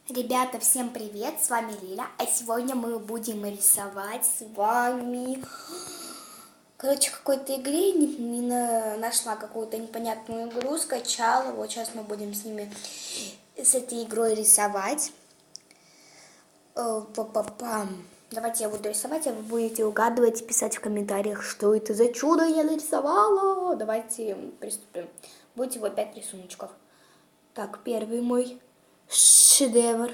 Ребята, всем привет, с вами Лиля, а сегодня мы будем рисовать с вами, какой-то игре, нашла какую-то непонятную игру, скачала, вот сейчас мы будем с этой игрой рисовать. Давайте я буду рисовать, а вы будете угадывать и писать в комментариях, что это за чудо я нарисовала. Давайте приступим. Будет всего 5 рисуночков. Так, первый мой шедевр.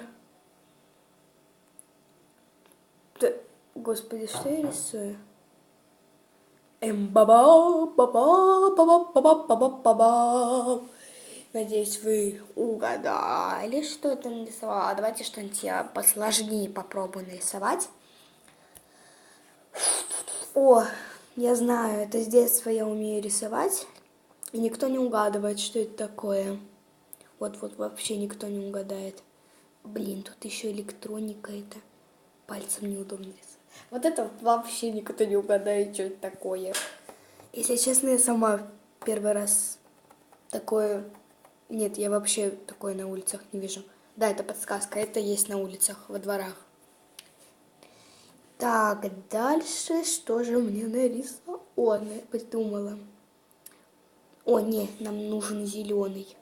Господи, что я рисую? Надеюсь, вы угадали, что это нарисовала. Давайте что-нибудь я посложнее попробую нарисовать. О, я знаю, это с детства я умею рисовать. И никто не угадывает, что это такое. Вот вообще никто не угадает. Блин, тут еще электроника это. Пальцем неудобно рисовать. Вот это вообще никто не угадает, что это такое. Если честно, я сама первый раз такое... Нет, я вообще такое на улицах не вижу. Да, это подсказка, это есть на улицах, во дворах. Так, дальше что же мне нарисовать? О, я придумала. О, не, нам нужен зеленый.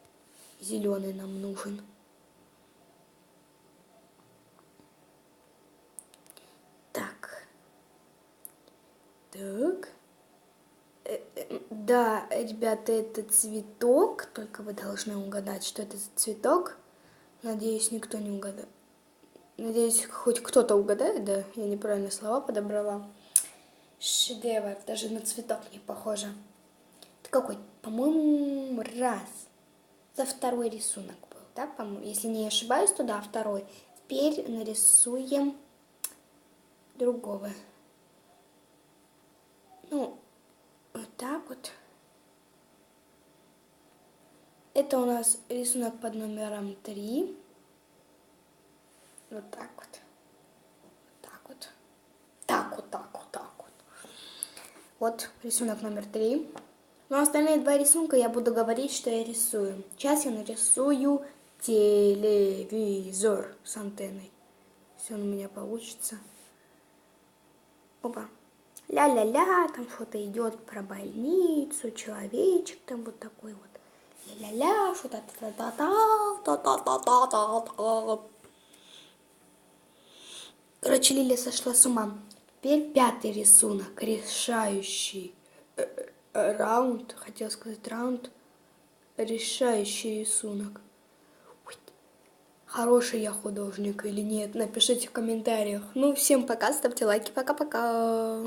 Зеленый нам нужен. Так. Да, ребята, это цветок. Только вы должны угадать, что это за цветок. Надеюсь, никто не угадает. Надеюсь, хоть кто-то угадает, да? Я неправильные слова подобрала. Шедевр, даже на цветок не похоже. Это какой? По-моему, раз. За второй рисунок был, да? По-моему, если не ошибаюсь, то да, второй. Теперь нарисуем другого. Ну, вот так вот. Это у нас рисунок под номером 3. Вот так вот. Так вот. Так вот, так вот, так вот. Вот рисунок номер 3. Но остальные два рисунка я буду говорить, что я рисую. Сейчас я нарисую телевизор с антенной. Все у меня получится. Опа. Ля-ля-ля, там что-то идет про больницу, человечек там вот такой вот. Ля-ля-ля, что-то та-та-та-та-та-та-та-та-та. Короче, Лиля сошла с ума. Теперь пятый рисунок, решающий раунд, хотела сказать раунд, решающий рисунок. Ой, хороший я художник или нет, напишите в комментариях. Ну, всем пока, ставьте лайки, пока-пока.